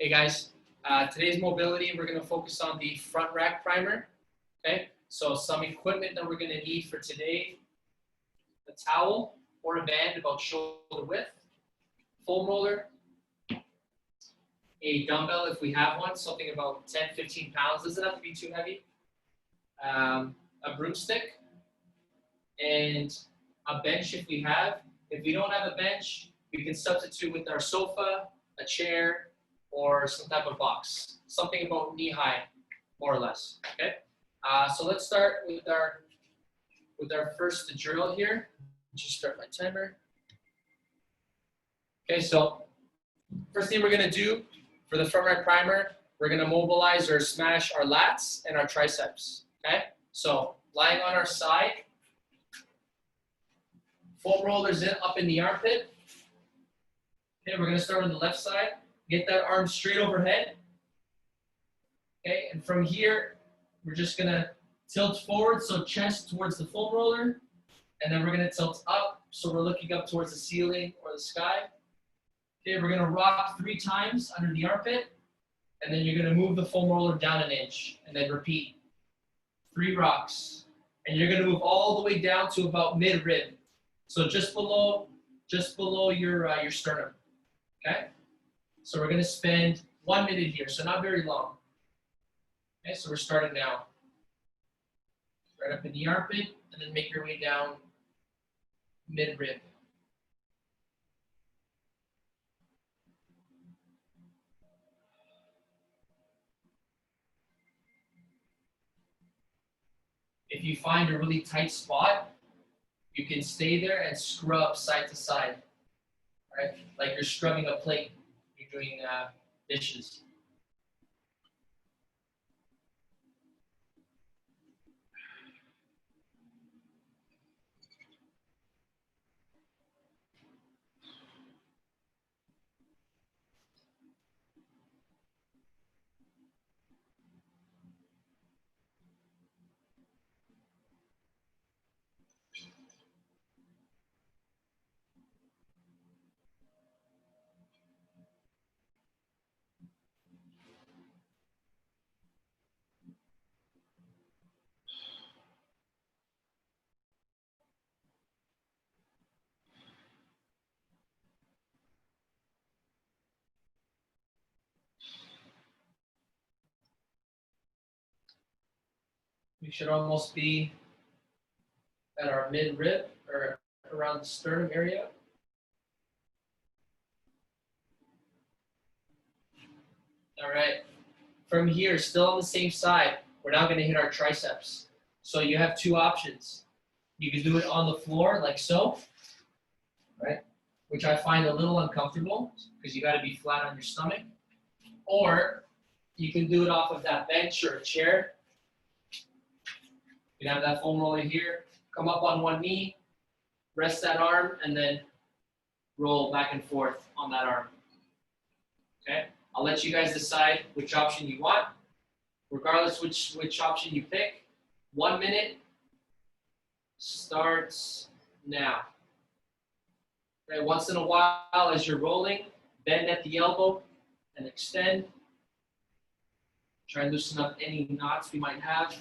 Hey guys, today's mobility, we're going to focus on the front rack primer. Okay, so some equipment that we're going to need for today: a towel or a band about shoulder width, foam roller, a dumbbell if we have one, something about 10-15 pounds, doesn't have to be too heavy, a broomstick, and a bench if we have. If we don't have a bench, we can substitute with our sofa, a chair, or some type of box, something about knee high, more or less. Okay, so let's start with our first drill here. Just start my timer. Okay, so first thing we're gonna do for the front rack primer, we're gonna mobilize or smash our lats and our triceps. Okay, so lying on our side, foam rollers up in the armpit. Okay, we're gonna start on the left side. Get that arm straight overhead. Okay, and from here, we're just gonna tilt forward, so chest towards the foam roller, and then we're gonna tilt up, so we're looking up towards the ceiling or the sky. Okay, we're gonna rock 3 times under the armpit, and then you're gonna move the foam roller down 1 inch, and then repeat. 3 rocks, and you're gonna move all the way down to about mid-rib, so just below your sternum. Okay. So we're going to spend 1 minute here, so not very long. Okay, so we're starting now. Right up in the armpit, and then make your way down mid-rib. If you find a really tight spot, you can stay there and scrub side to side, right? Like you're scrubbing a plate. Doing dishes. We should almost be at our mid-rib or around the sternum area. All right. From here, still on the same side, we're now going to hit our triceps. So you have 2 options. You can do it on the floor like so, right? Which I find a little uncomfortable because you got to be flat on your stomach. Or you can do it off of that bench or a chair. You can have that foam roller here, come up on 1 knee, rest that arm, and then roll back and forth on that arm. Okay? I'll let you guys decide which option you want. Regardless which option you pick, 1 minute starts now. Okay, once in a while, as you're rolling, bend at the elbow and extend. Try and loosen up any knots we might have.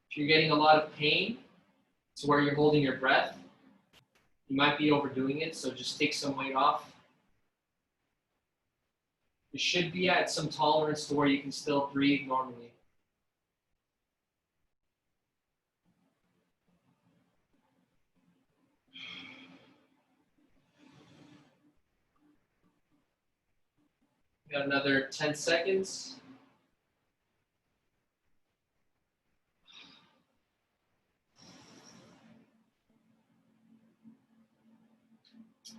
If you're getting a lot of pain to where you're holding your breath, you might be overdoing it, so just take some weight off. You should be at some tolerance to where you can still breathe normally. Got another 10 seconds.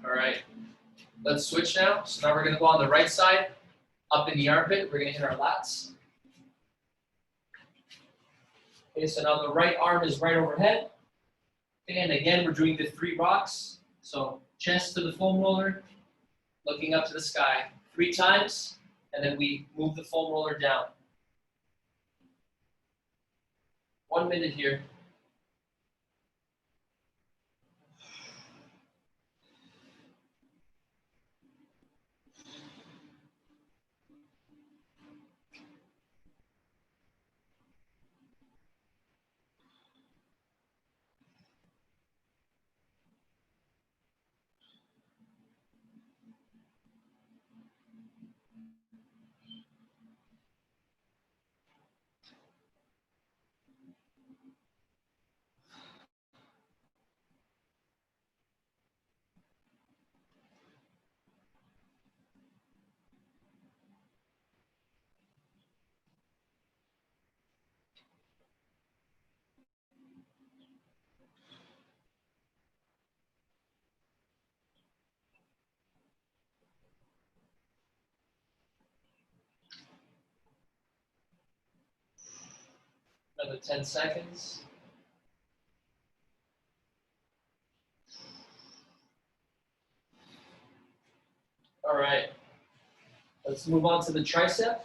All right, let's switch now. So now we're gonna go on the right side, up in the armpit. We're gonna hit our lats. Okay, so now the right arm is right overhead. Okay, and again, we're doing the 3 rocks. So chest to the foam roller, looking up to the sky 3 times, and then we move the foam roller down. 1 minute here. Another 10 seconds. All right. Let's move on to the tricep.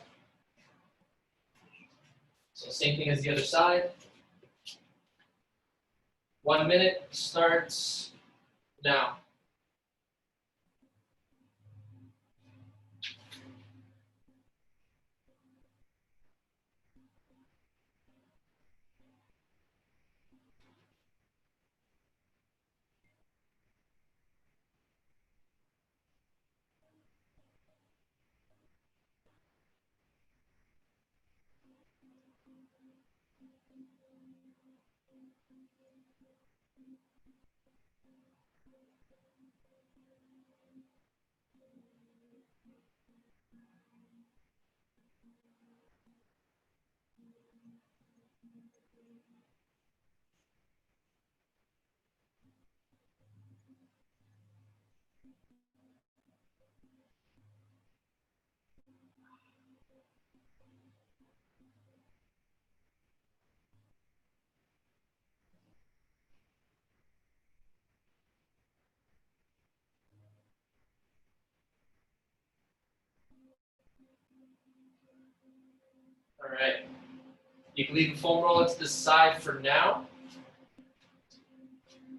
So same thing as the other side. 1 minute starts now. All right. You can leave the foam roller to the side for now.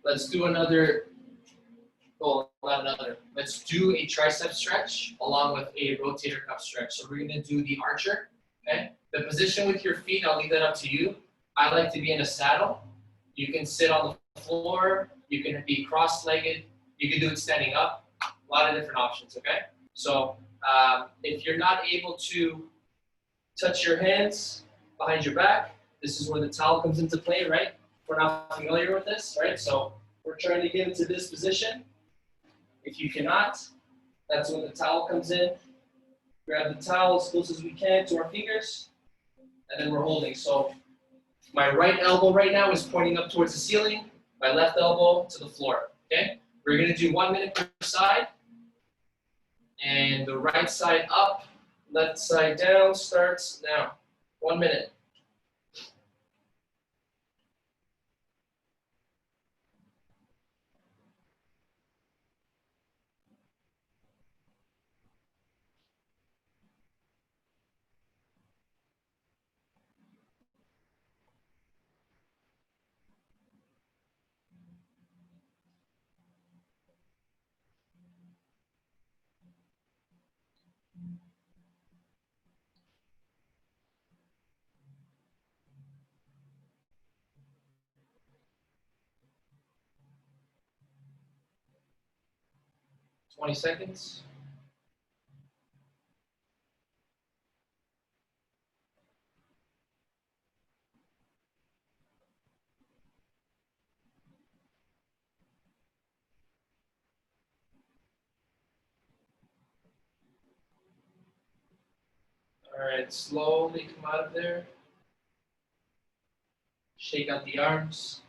Let's do another, well, not another. Let's do a tricep stretch along with a rotator cuff stretch. So we're going to do the archer, okay? The position with your feet, I'll leave that up to you. I like to be in a saddle. You can sit on the floor. You can be cross-legged. You can do it standing up. A lot of different options, okay? So if you're not able to touch your hands behind your back, this is where the towel comes into play, right? If we're not familiar with this, right? So we're trying to get into this position. If you cannot, that's when the towel comes in. Grab the towel as close as we can to our fingers, and then we're holding. So my right elbow right now is pointing up towards the ceiling, my left elbow to the floor, okay? We're gonna do 1 minute per side, and the right side up, left side down starts now. 1 minute. Twenty seconds. All right, slowly come out of there. Shake out the arms.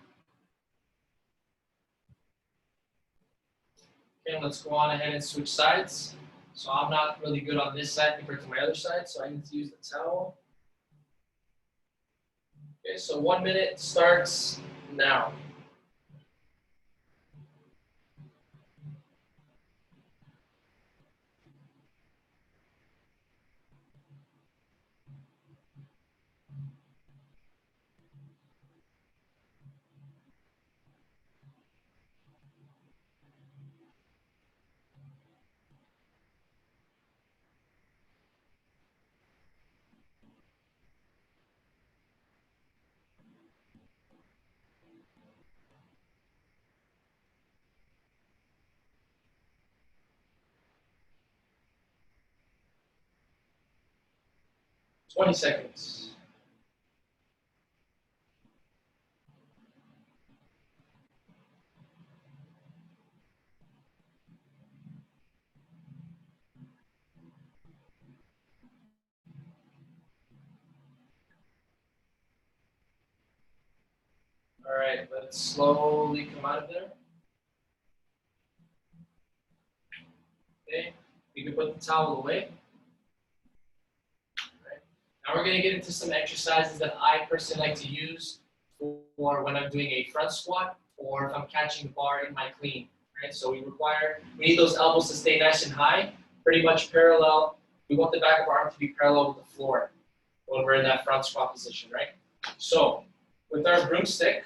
Okay, let's go on ahead and switch sides. So I'm not really good on this side compared to my other side, so I need to use the towel. Okay, so 1 minute starts now. Twenty seconds. All right, let's slowly come out of there. Okay, you can put the towel away. Right. Now we're going to get into some exercises that I personally like to use for when I'm doing a front squat or if I'm catching the bar in my clean. Right, so we need those elbows to stay nice and high, pretty much parallel. We want the back of our arm to be parallel with the floor when we're in that front squat position, right? So with our broomstick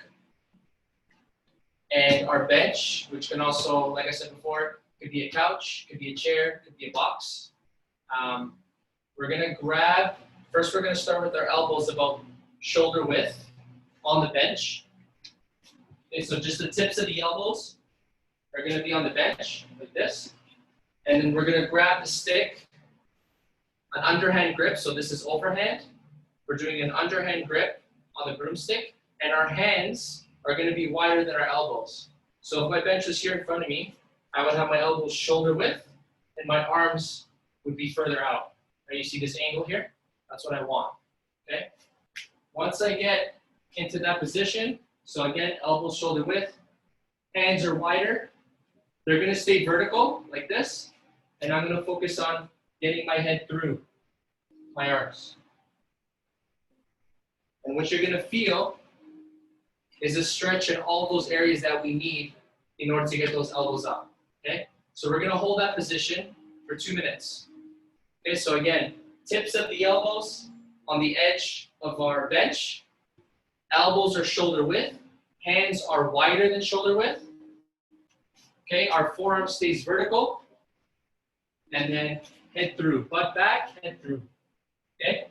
and our bench, which can also, like I said before, could be a couch, could be a chair, could be a box. We're gonna grab, first we're gonna start with our elbows about shoulder width on the bench. Okay, so just the tips of the elbows are gonna be on the bench, like this. And then we're gonna grab the stick, an underhand grip, so this is overhand. We're doing an underhand grip on the broomstick, and our hands are gonna be wider than our elbows. So if my bench was here in front of me, I would have my elbows shoulder width, and my arms would be further out. Now you see this angle here? That's what I want, okay? Once I get into that position, so again, elbows shoulder width, hands are wider, they're gonna stay vertical like this, and I'm gonna focus on getting my head through my arms. And what you're gonna feel is a stretch in all those areas that we need in order to get those elbows up, okay? So we're gonna hold that position for 2 minutes. Okay, so again, tips of the elbows on the edge of our bench, elbows are shoulder width, hands are wider than shoulder width, okay? Our forearm stays vertical, and then head through, butt back, head through, okay?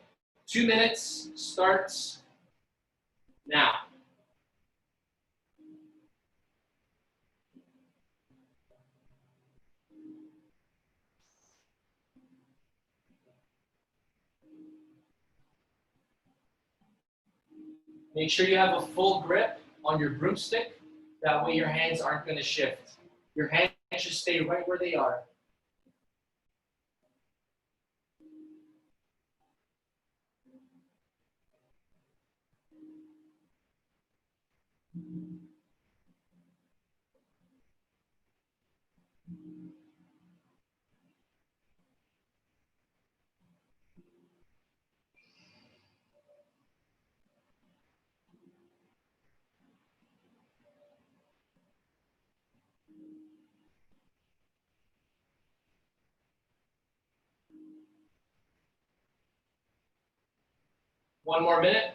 2 minutes starts now. Make sure you have a full grip on your broomstick. That way your hands aren't going to shift. Your hands should stay right where they are. One more minute.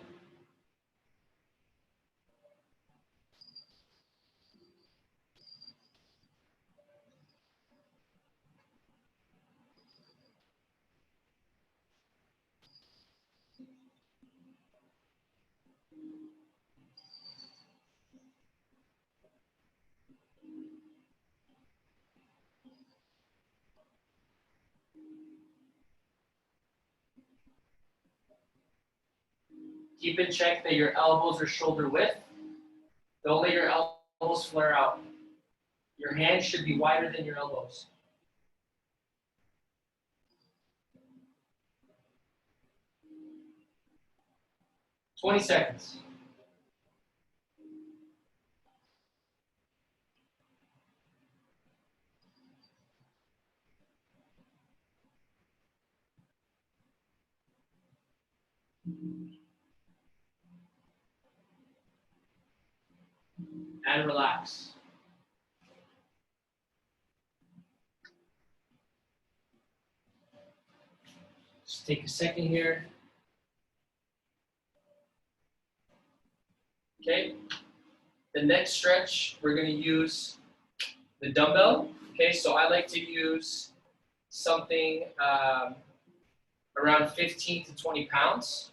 Keep in check that your elbows are shoulder width. Don't let your elbows flare out. Your hands should be wider than your elbows. 20 seconds. and relax. Just take a second here. Okay. The next stretch, we're going to use the dumbbell. Okay, so I like to use something around 15 to 20 pounds.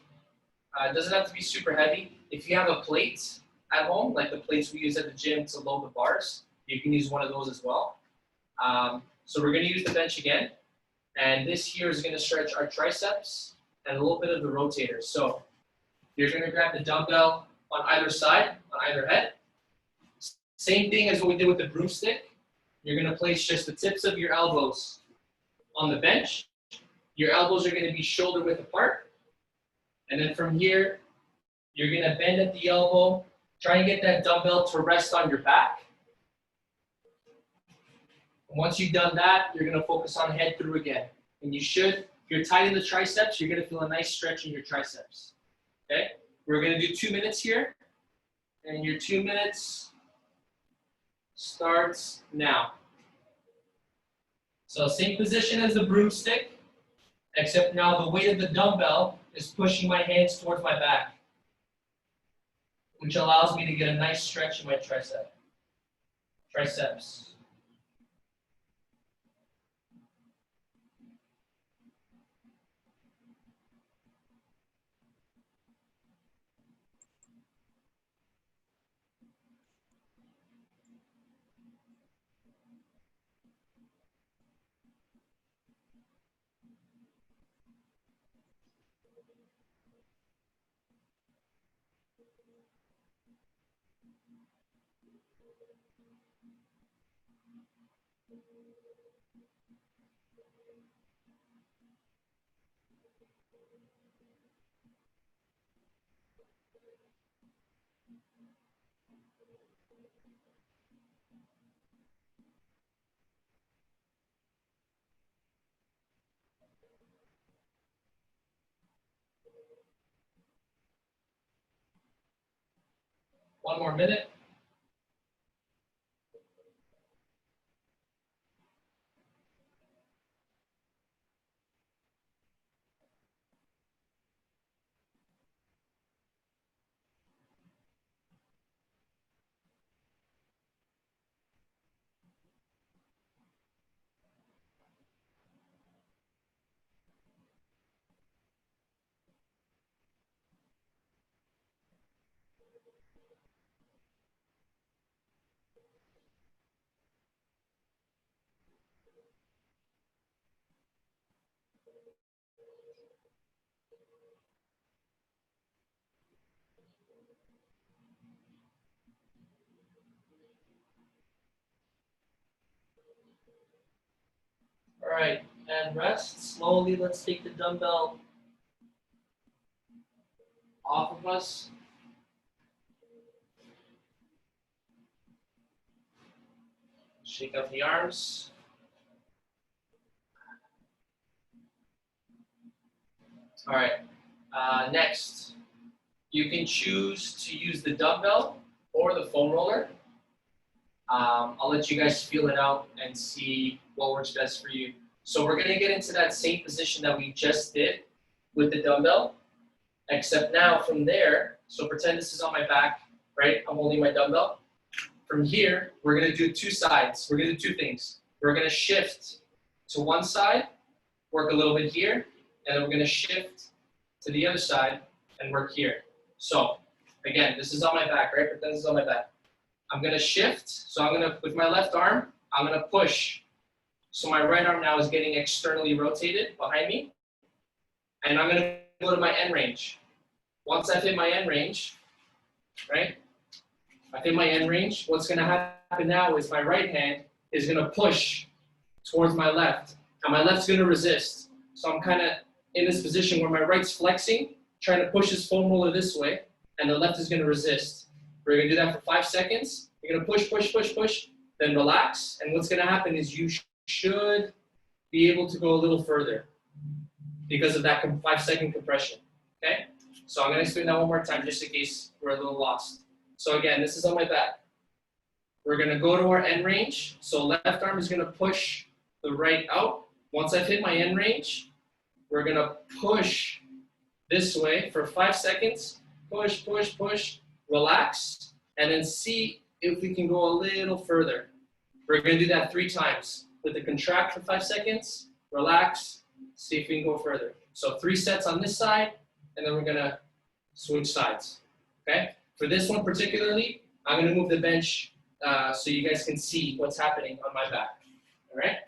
It doesn't have to be super heavy. If you have a plate at home, like the plates we use at the gym to load the bars, you can use one of those as well. So we're going to use the bench again. And this here is going to stretch our triceps and a little bit of the rotators. So you're going to grab the dumbbell on either side, on either head. Same thing as what we did with the broomstick. You're going to place just the tips of your elbows on the bench. Your elbows are going to be shoulder width apart. And then from here, you're going to bend at the elbow. Try and get that dumbbell to rest on your back. And once you've done that, you're going to focus on head through again. And you should, if you're tight in the triceps, you're going to feel a nice stretch in your triceps. Okay? We're going to do 2 minutes here. And your 2 minutes starts now. So same position as the broomstick, except now the weight of the dumbbell is pushing my hands towards my back, which allows me to get a nice stretch in my triceps. One more minute. All right, and rest. Slowly, let's take the dumbbell off of us. Shake out the arms. All right, next, you can choose to use the dumbbell or the foam roller. I'll let you guys feel it out and see what works best for you. So we're gonna get into that same position that we just did with the dumbbell, except now from there, so pretend this is on my back, right? I'm holding my dumbbell. From here, we're gonna do two sides. We're gonna do two things. We're gonna shift to one side, work a little bit here, and then we're gonna shift to the other side and work here. So again, this is on my back, right? Pretend this is on my back. I'm gonna shift, so I'm gonna, with my left arm, I'm gonna push. So my right arm now is getting externally rotated behind me. And I'm gonna go to my end range. Once I've hit my end range, right? I've hit my end range, what's gonna happen now is my right hand is gonna push towards my left. And my left's gonna resist. So I'm kinda in this position where my right's flexing, trying to push this foam roller this way, and the left is gonna resist. We're gonna do that for 5 seconds. You're gonna push, push, push, push, then relax. And what's gonna happen is you should be able to go a little further because of that 5-second compression, okay? So I'm gonna explain that one more time just in case we're a little lost. So again, this is on my back. We're gonna go to our end range. So left arm is gonna push the right out. Once I've hit my end range, we're gonna push this way for 5 seconds. Push, push, push, relax, and then see if we can go a little further. We're gonna do that 3 times. With the contract for 5 seconds, relax, see if we can go further. So 3 sets on this side, and then we're gonna switch sides, okay? For this one particularly, I'm gonna move the bench so you guys can see what's happening on my back, all right?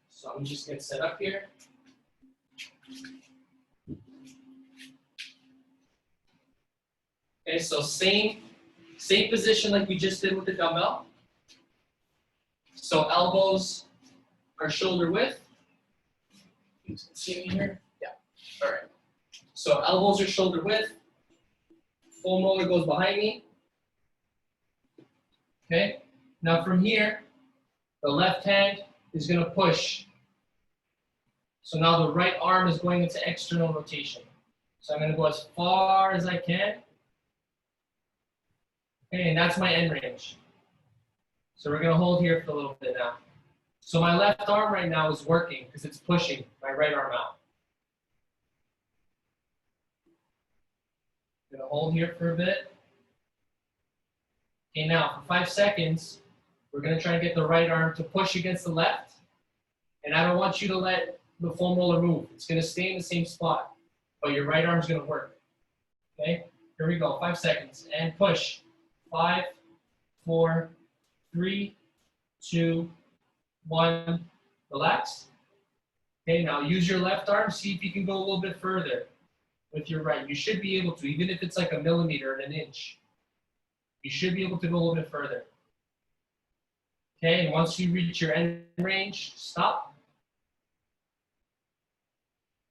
So I'm just gonna set up here. Okay, so same position like we just did with the dumbbell. So elbows are shoulder width. You can see me here? Yeah, all right. So elbows are shoulder width. Full molar goes behind me. Okay, now from here, the left hand is gonna push. So now the right arm is going into external rotation. So I'm gonna go as far as I can. Okay, and that's my end range. So we're gonna hold here for a little bit now. So my left arm right now is working because it's pushing my right arm out. I'm gonna hold here for a bit. Okay, now for 5 seconds, we're gonna try to get the right arm to push against the left. And I don't want you to let the full molar move. It's gonna stay in the same spot, but your right arm's gonna work. Okay, here we go, 5 seconds, and push. 5, 4, 3, 2, 1, relax. Okay, now use your left arm, see if you can go a little bit further with your right. You should be able to, even if it's like a millimeter and an inch. You should be able to go a little bit further. Okay, and once you reach your end range, stop.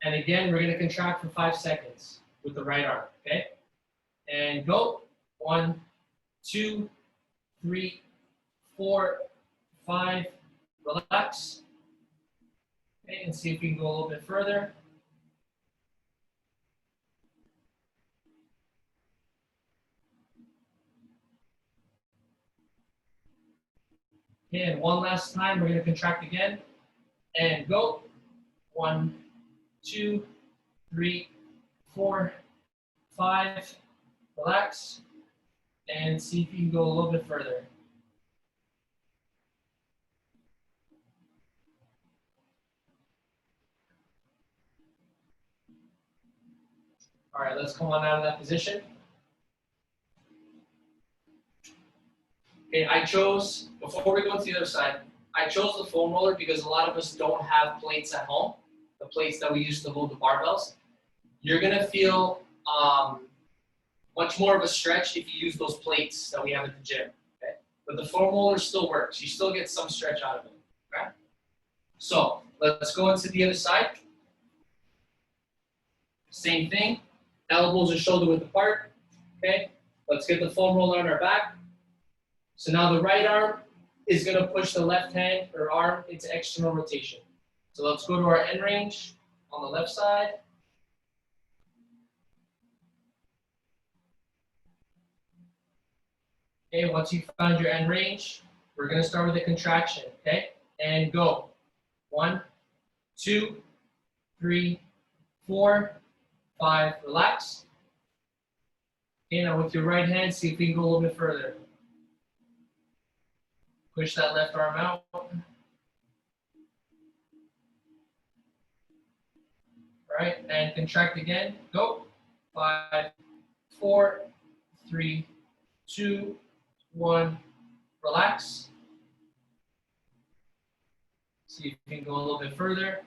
And again, we're gonna contract for 5 seconds with the right arm, okay? And go, 1, 2, 3, 4, 5, relax. Okay, and see if we can go a little bit further. Okay, and one last time, we're gonna contract again. And go, 1, 2, 3, 4, 5, relax. And see if you can go a little bit further. All right, let's come on out of that position. Okay, I chose, before we go to the other side, I chose the foam roller because a lot of us don't have plates at home, the plates that we use to hold the barbells. You're gonna feel much more of a stretch if you use those plates that we have at the gym, okay? But the foam roller still works. You still get some stretch out of it, okay? So let's go into the other side. Same thing, elbows are shoulder width apart, okay? Let's get the foam roller on our back. So now the right arm is gonna push the left hand or arm into external rotation. So let's go to our end range on the left side. Okay, once you found your end range, we're gonna start with a contraction, okay? And go. 1, 2, 3, 4, 5, relax. Okay, now with your right hand, see if we can go a little bit further. Push that left arm out. All right, and contract again. Go. 5, 4, 3, 2, 1. Relax. See if you can go a little bit further.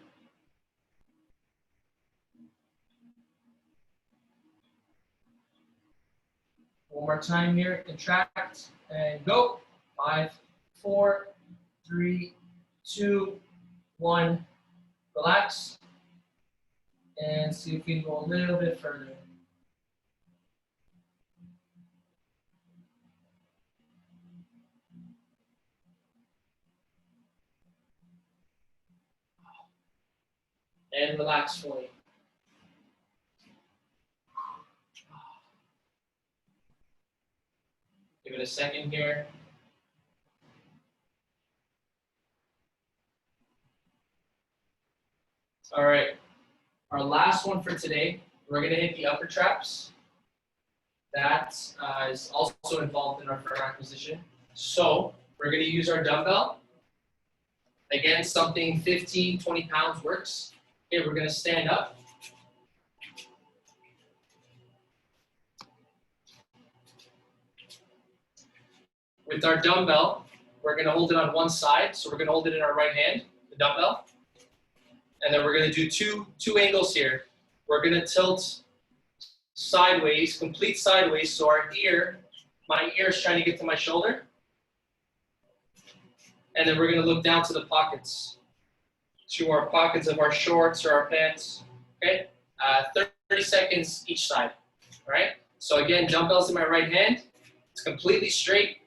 One more time here. Contract and go. 5, 4, 3, 2, 1. Relax. And see if we can go a little bit further. And relax fully. Give it a second here. All right, our last one for today, we're gonna hit the upper traps. That is also involved in our front rack position. So we're gonna use our dumbbell. Again, something 15, 20 pounds works. Okay, we're gonna stand up. With our dumbbell, we're gonna hold it on one side. So we're gonna hold it in our right hand, the dumbbell. And then we're gonna do two angles here. We're gonna tilt sideways, complete sideways, so our ear, my ear is trying to get to my shoulder. And then we're gonna look down to the pockets, to our pockets of our shorts or our pants, okay? 30 seconds each side, all right? So again, dumbbells in my right hand, it's completely straight,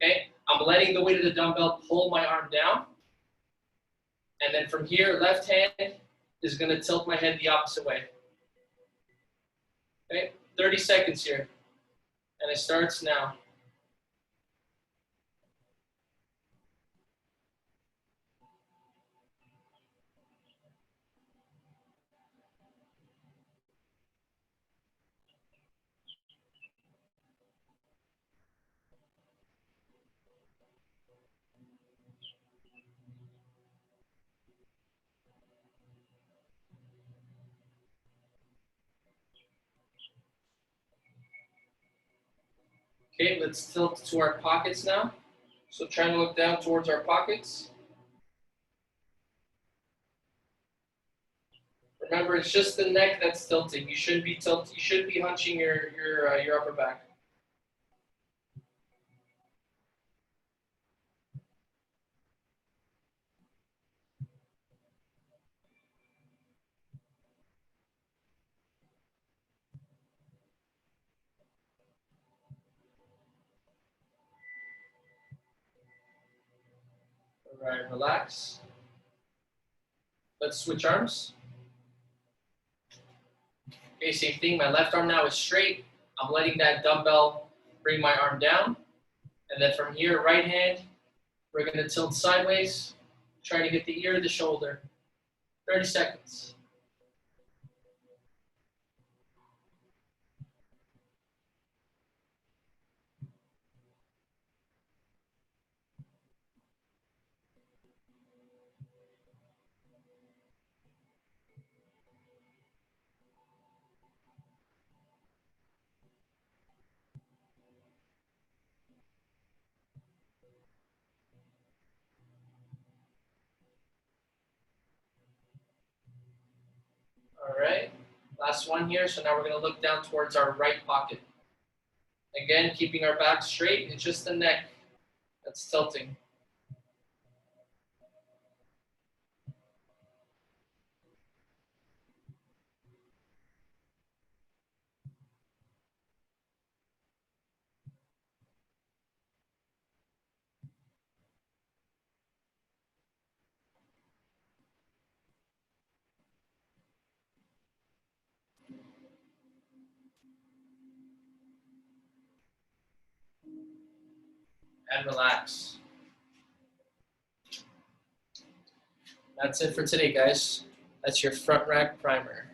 okay? I'm letting the weight of the dumbbell pull my arm down. And then from here, left hand is gonna tilt my head the opposite way. Okay, 30 seconds here. And it starts now. Okay, let's tilt to our pockets now. So trying to look down towards our pockets. Remember, it's just the neck that's tilting. You shouldn't be You should be hunching your upper back. All right, relax. Let's switch arms. Okay, same thing. My left arm now is straight. I'm letting that dumbbell bring my arm down. And then from here, right hand, we're going to tilt sideways, trying to get the ear to the shoulder. 30 seconds. All right, last one here. So now we're going to look down towards our right pocket. Again, keeping our back straight. It's just the neck that's tilting. And relax. That's it for today, guys. That's your front rack primer.